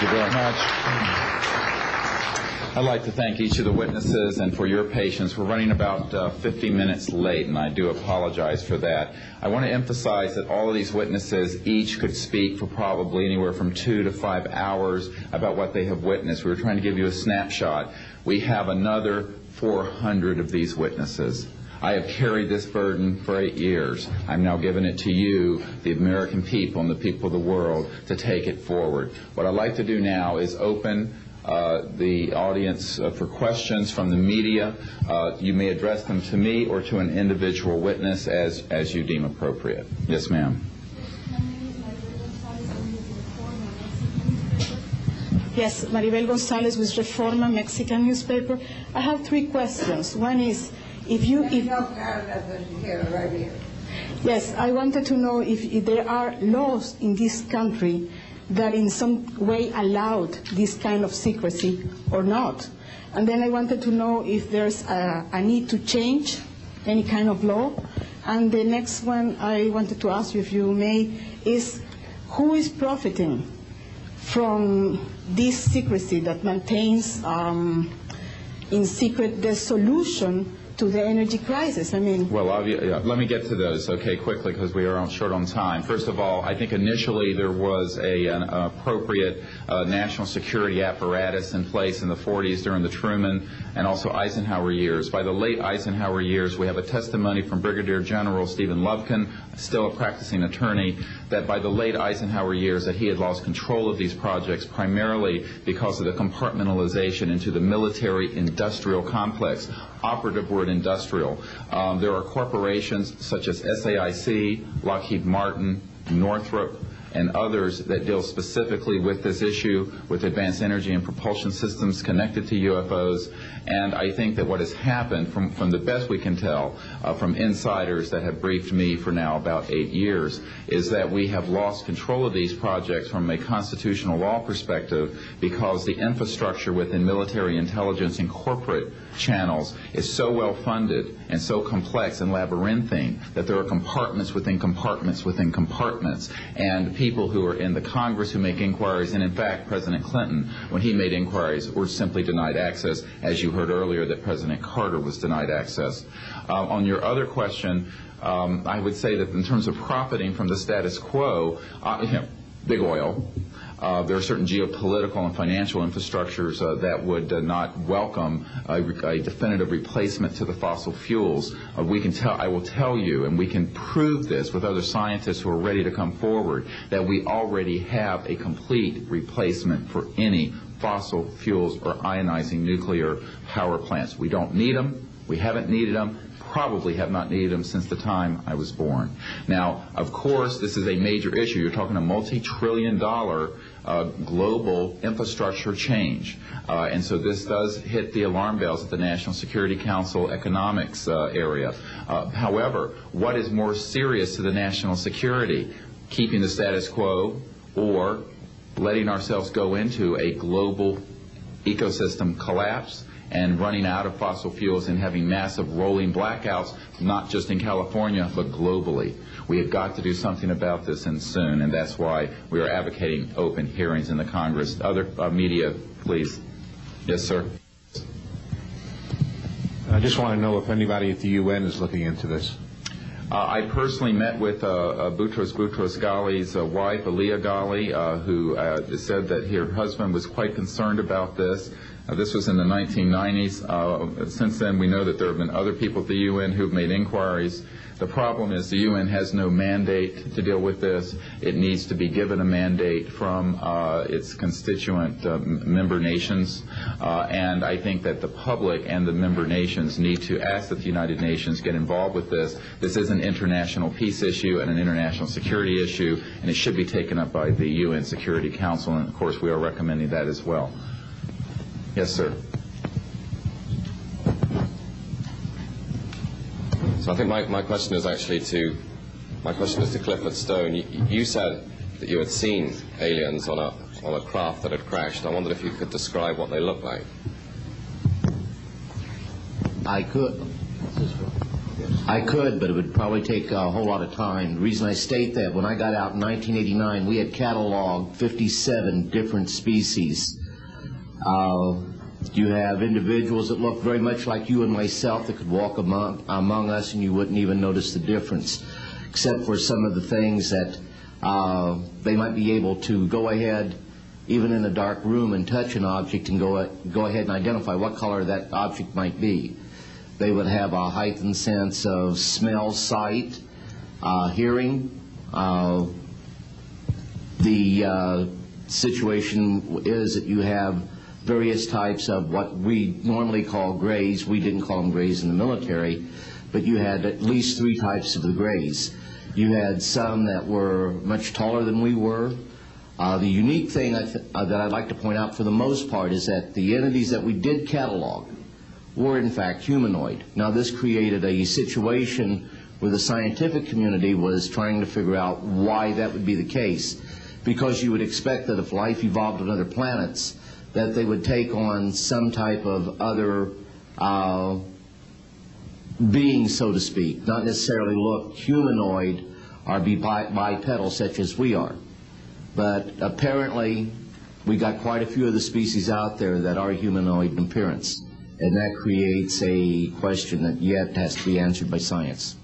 you very much. I'd like to thank each of the witnesses and for your patience. We're running about 50 minutes late, and I do apologize for that. I want to emphasize that all of these witnesses each could speak for probably anywhere from 2 to 5 hours about what they have witnessed. We were trying to give you a snapshot. We have another 400 of these witnesses. I have carried this burden for 8 years. I'm now giving it to you, the American people and the people of the world, to take it forward. What I'd like to do now is open the audience for questions from the media. You may address them to me or to an individual witness as you deem appropriate. Yes, ma'am. Yes, Maribel Gonzalez with Reforma, Mexican newspaper. I have 3 questions. One is, Yes, I wanted to know if there are laws in this country that in some way allowed this kind of secrecy or not. And then I wanted to know if there's a need to change any kind of law. And the next one I wanted to ask you, if you may, is who is profiting from this secrecy that maintains in secret the solution to the energy crisis? I mean, well, let me get to those, okay, quickly, because we are short on time. First of all, I think initially there was an appropriate national security apparatus in place in the 40s during the Truman and also Eisenhower years. By the late Eisenhower years, we have a testimony from Brigadier General Stephen Lubkin, still a practicing attorney, that by the late Eisenhower years that he had lost control of these projects primarily because of the compartmentalization into the military-industrial complex. Operative word industrial. There are corporations such as SAIC, Lockheed Martin, Northrop, and others that deal specifically with this issue, with advanced energy and propulsion systems connected to UFOs. And I think that what has happened, from the best we can tell, from insiders that have briefed me for now about 8 years, is that we have lost control of these projects from a constitutional law perspective because the infrastructure within military intelligence and corporate channels is so well funded and so complex and labyrinthine that there are compartments within compartments within compartments, and people who are in the Congress who make inquiries, and in fact President Clinton, when he made inquiries, were simply denied access, as you heard earlier that President Carter was denied access. On your other question, I would say that in terms of profiting from the status quo, big oil, there are certain geopolitical and financial infrastructures that would not welcome a definitive replacement to the fossil fuels. I will tell you, and we can prove this with other scientists who are ready to come forward, that we already have a complete replacement for any fossil fuels or ionizing nuclear power plants. We don't need them. We haven't needed them. Probably have not needed them since the time I was born. Now, of course, this is a major issue. You're talking a multi-trillion-dollar global infrastructure change. And so this does hit the alarm bells at the National Security Council economics area. However, what is more serious to the national security? Keeping the status quo or letting ourselves go into a global ecosystem collapse and running out of fossil fuels and having massive rolling blackouts, not just in California, but globally. We have got to do something about this, and soon, and that's why we are advocating open hearings in the Congress. Other media, please. Yes, sir. I just want to know if anybody at the UN is looking into this. I personally met with Boutros Ghali's wife, Aliyah Ghali, who said that her husband was quite concerned about this. This was in the 1990s. Since then, we know that there have been other people at the UN who have made inquiries. The problem is the UN has no mandate to deal with this. It needs to be given a mandate from its constituent member nations. And I think that the public and the member nations need to ask that the United Nations get involved with this. This is an international peace issue and an international security issue, and it should be taken up by the UN Security Council, and of course we are recommending that as well. Yes, sir. So I think my question is actually to Clifford Stone. You said that you had seen aliens on a craft that had crashed. I wondered if you could describe what they looked like. I could. I could, but it would probably take a whole lot of time. The reason I state that, when I got out in 1989, we had cataloged 57 different species. You have individuals that look very much like you and myself that could walk among us and you wouldn't even notice the difference, except for some of the things that they might be able to go ahead, even in a dark room, and touch an object and go ahead and identify what color that object might be. They would have a heightened sense of smell, sight, hearing. The situation is that you have various types of what we normally call grays. We didn't call them grays in the military, but you had at least 3 types of the grays. You had some that were much taller than we were. The unique thing that I'd like to point out for the most part is that the entities that we did catalog were in fact humanoid. Now this created a situation where the scientific community was trying to figure out why that would be the case, because you would expect that if life evolved on other planets, that they would take on some type of other being, so to speak, not necessarily look humanoid or be bipedal such as we are. But apparently we got quite a few of the species out there that are humanoid in appearance, and that creates a question that yet has to be answered by science.